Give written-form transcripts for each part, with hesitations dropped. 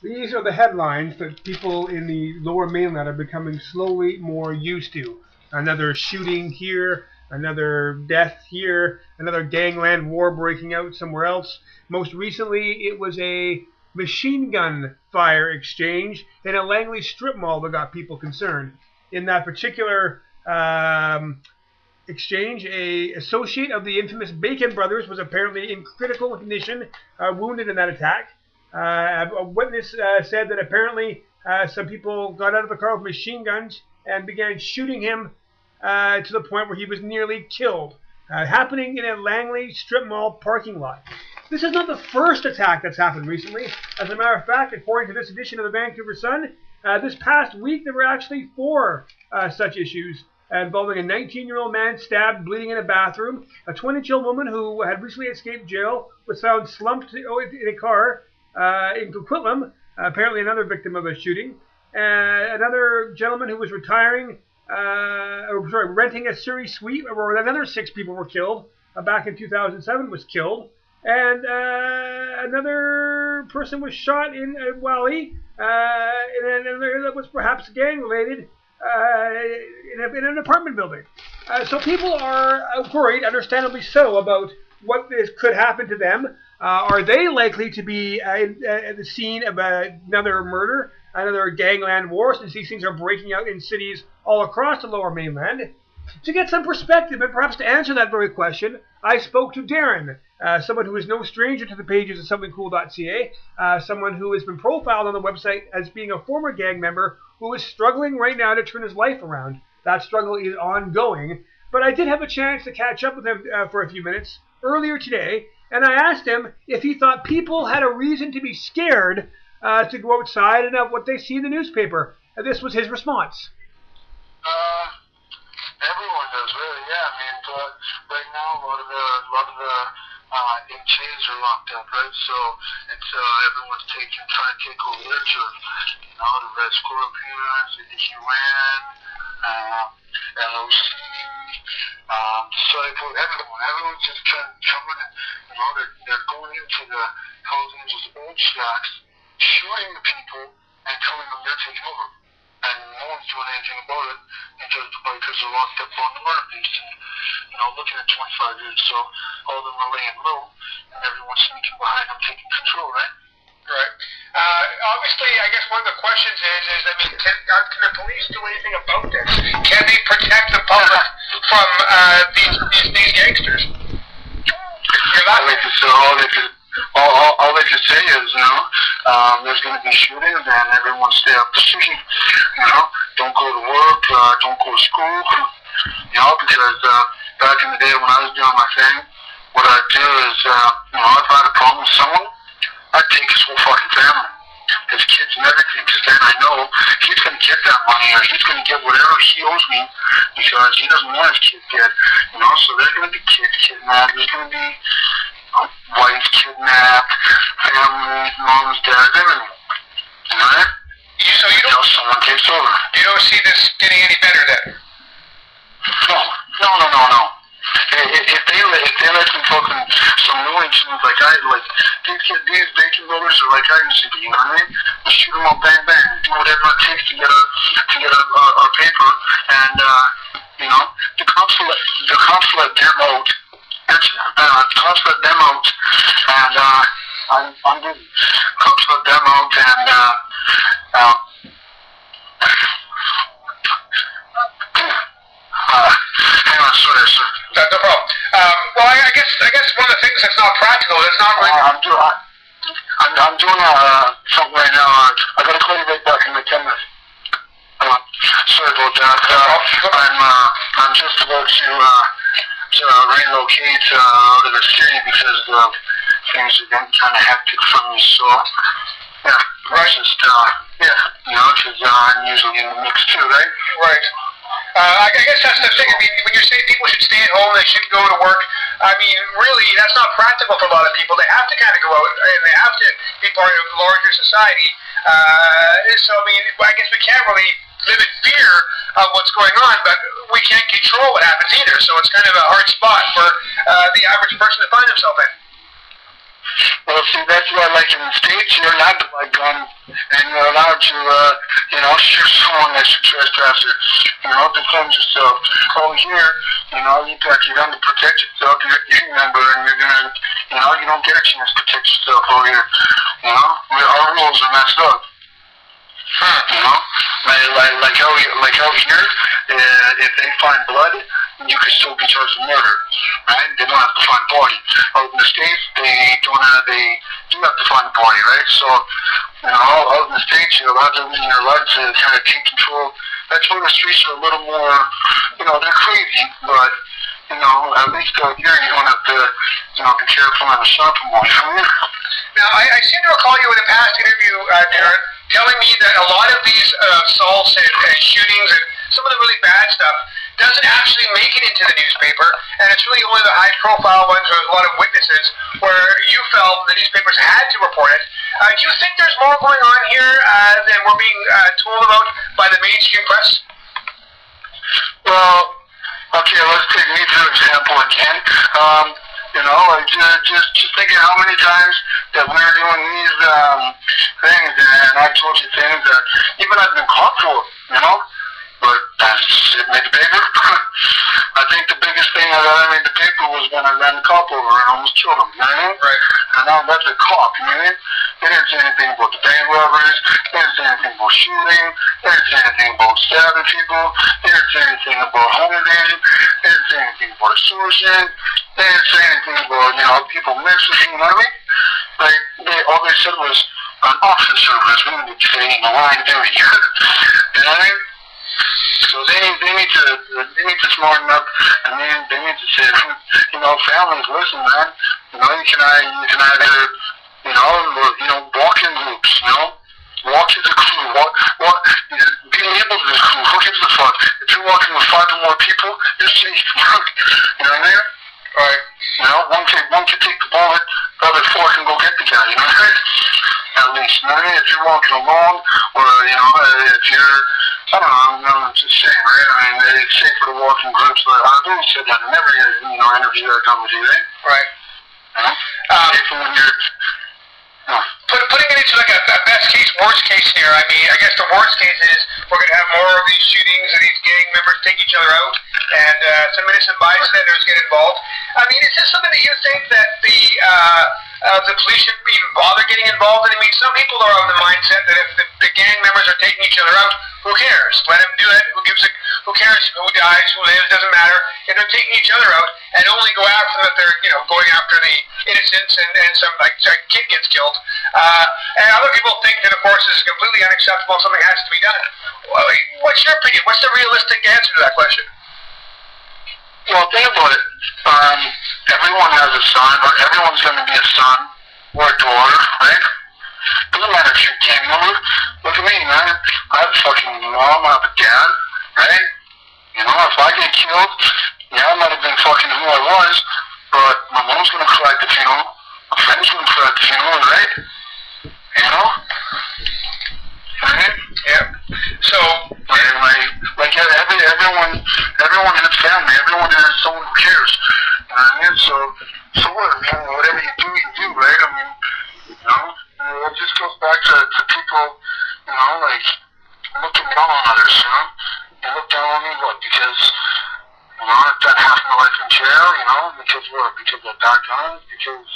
These are the headlines that people in the lower mainland are becoming slowly more used to. Another shooting here, another death here, another gangland war breaking out somewhere else. Most recently, it was a machine gun fire exchange in a Langley strip mall that got people concerned. In that particular exchange, an associate of the infamous Bacon brothers was apparently in critical condition, wounded in that attack. A witness said that apparently some people got out of the car with machine guns and began shooting him to the point where he was nearly killed. Happening in a Langley strip mall parking lot. This is not the first attack that's happened recently. As a matter of fact, according to this edition of the Vancouver Sun, this past week there were actually 4 such issues involving a 19-year-old man stabbed, bleeding in a bathroom. A 20-year-old woman who had recently escaped jail was found slumped in a car in Coquitlam, apparently another victim of a shooting. Another gentleman who was renting a Surrey suite, where another 6 people were killed back in 2007, was killed. And another person was shot in Wally, and another that was perhaps gang-related in an apartment building. So people are worried, understandably so, about what this could happen to them. Are they likely to be at the scene of another murder, another gangland war, since these things are breaking out in cities all across the lower mainland? To get some perspective, and perhaps to answer that very question, I spoke to Darren, someone who is no stranger to the pages of SomethingCool.ca, someone who has been profiled on the website as being a former gang member who is struggling right now to turn his life around. That struggle is ongoing, but I did have a chance to catch up with him for a few minutes earlier today, and I asked him if he thought people had a reason to be scared to go outside and of what they see in the newspaper. And this was his response. Everyone does, really, yeah. I mean, right now a lot of the MTs are locked up, right? So it's everyone's trying to take over their turf. You know, the Red Scorpions, the UN, LOC, Disciple, everyone's just trying to come in and, you know, they're going into the Hells Angels old shacks, shooting the people and telling them they're taking over. And no one's doing anything about it because they're locked up on the murder base and, you know, looking at 25 years. So all of them are laying low and everyone's sneaking behind them, taking control, right? Right. Obviously, I guess one of the questions is, I mean, can the police do anything about this? Can they protect the public from these gangsters? You're not all they can say is, you know, there's going to be shootings and everyone stay up the street, you know, don't go to work, don't go to school, you know, because back in the day when I was doing my thing, what I'd do is, you know, if I had a problem with someone, I'd take his whole fucking family, his kids and everything, because then I know he's going to get that money or he's going to get whatever he owes me because he doesn't want his kids dead, you know, so there's going to be kids kidnapped, there's going to be wives kidnapped, families, moms, dads, everything. You know that? So you don't, someone takes over. You don't see this getting any better then? No. If they let some fucking some Looney Tunes these Bacon brothers are like I used to be, you know what I mean? Just shoot them all, bang bang, do whatever it takes to get our paper, and you know, the cops let them out. Cops let them out, and I'm good. Cops let them out, and hang on, sorry, sir. No problem. Well, I guess one of the things that's not practical, that's not really. I'm doing something right now. I gotta call you right back in like 10 minutes. Sorry about that. I'm just about to relocate out of the city because things are getting kind of hectic for me. So yeah, right. Just you know, because I'm usually in the mix too, right? Right. I guess that's the thing. I mean, when you're saying people should stay at home, they shouldn't go to work, I mean, really, that's not practical for a lot of people. They have to kind of go out, and they have to be part of the larger society. So, I mean, I guess we can't really live in fear of what's going on, but we can't control what happens either. So it's kind of a hard spot for the average person to find himself in. Well, see, that's what I like in the States. You're allowed to buy guns, and you're allowed to, shoot someone that's a trespasser. Defend yourself. Over here, you got your gun to protect yourself. You're a gang member, and you're gonna, you don't get a chance to protect yourself over here. Our rules are messed up. Like out here, if they find blood, you can still be charged with murder, right? They don't have to find body. Out in the States, they do have to find the body, right? So, out in the States, you're allowed to kind of take control. That's where the streets are a little more, they're crazy, but, at least out here, you don't have to, be careful and sharp more. Now, I seem to recall you in a past interview, Darren, telling me that a lot of these assaults and shootings and some of the really bad stuff doesn't actually make it into the newspaper, and it's really only the high-profile ones where there's a lot of witnesses where you felt the newspapers had to report it. Do you think there's more going on here than we're being told about by the mainstream press? Well, okay, let's take me for example again. Just thinking how many times that we're doing these things, and I told you things that even I've been caught for, but it made the paper. I think the biggest thing that I made the paper was when I ran the cop over and almost killed him, Right. And now that's a cop, They didn't say anything about the bank robberies, they didn't say anything about shooting, they didn't say anything about stabbing people, they didn't say anything about home invasion, they didn't say anything about extortion, they didn't say anything about, people missing, you know what I mean? All they said was an officer was wounded today in the line of duty. You know what I mean? So they need to smarten up, and they need to say, families, listen, man. You can either, walk in groups, walk as a crew, be able to the crew. Who gives a fuck? If you're walking with 5 or more people, you're safe. You know what I mean? Right. One can take the bullet, the other 4 can go get the guy. You know what I mean? At least, if you're walking alone, or if you're, I don't know, I'm just saying, right? I mean, it's safer to walk in groups, but I've always said that in every, interview I've done with you, right? Right. Safer when you're, Putting it into like a best case, worst case scenario, I mean, I guess the worst case is we're going to have more of these shootings and these gang members take each other out, and some innocent bystanders get involved. I mean, is this something that you think that the police should even bother getting involved in? I mean, some people are of the mindset that if the gang members are taking each other out, who cares? Let them do it. Who cares who dies, who lives, doesn't matter. If they're taking each other out and only go after them if they're, going after the innocents and some like kid gets killed. And other people think that, of course, this is completely unacceptable. Something has to be done. What's your opinion? What's the realistic answer to that question? Well, think about it. Everyone has a son, or everyone's going to be a son or a daughter, right? Doesn't matter if you're a gang member. Look at me, man. I have a fucking mom, I have a dad, right? If I get killed, I might have been fucking who I was, but my mom's going to cry at the funeral, my friend's going to cry at the funeral, right? Right? Yeah. So, everyone has family, everyone has someone who cares. So what? Whatever you do, right? I mean, it just goes back to people, looking down on others, You look down on me, what? Because, I've done half my life in jail, because what? Because I got guns, because,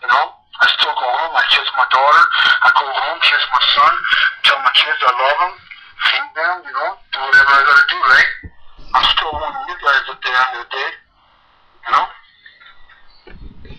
I still go home, I kiss my daughter, I go home, kiss my son, tell my kids I love them, feed them, do whatever I gotta do, right? I'm still one of you guys at the end of the day,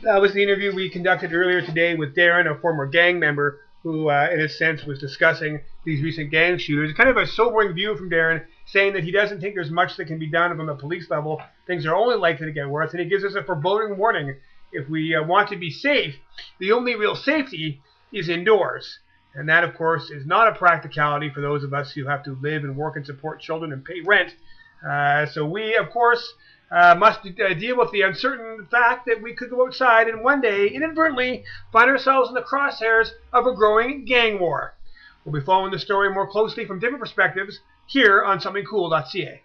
That was the interview we conducted earlier today with Darren, a former gang member, who, in a sense, was discussing these recent gang shooters. Kind of a sobering view from Darren, saying that he doesn't think there's much that can be done from the police level. Things are only likely to get worse, and he gives us a foreboding warning. If we want to be safe, the only real safety is indoors. And that, of course, is not a practicality for those of us who have to live and work and support children and pay rent. So we, of course, must deal with the uncertain fact that we could go outside and one day, inadvertently, find ourselves in the crosshairs of a growing gang war. We'll be following the story more closely from different perspectives here on SomethingCool.ca.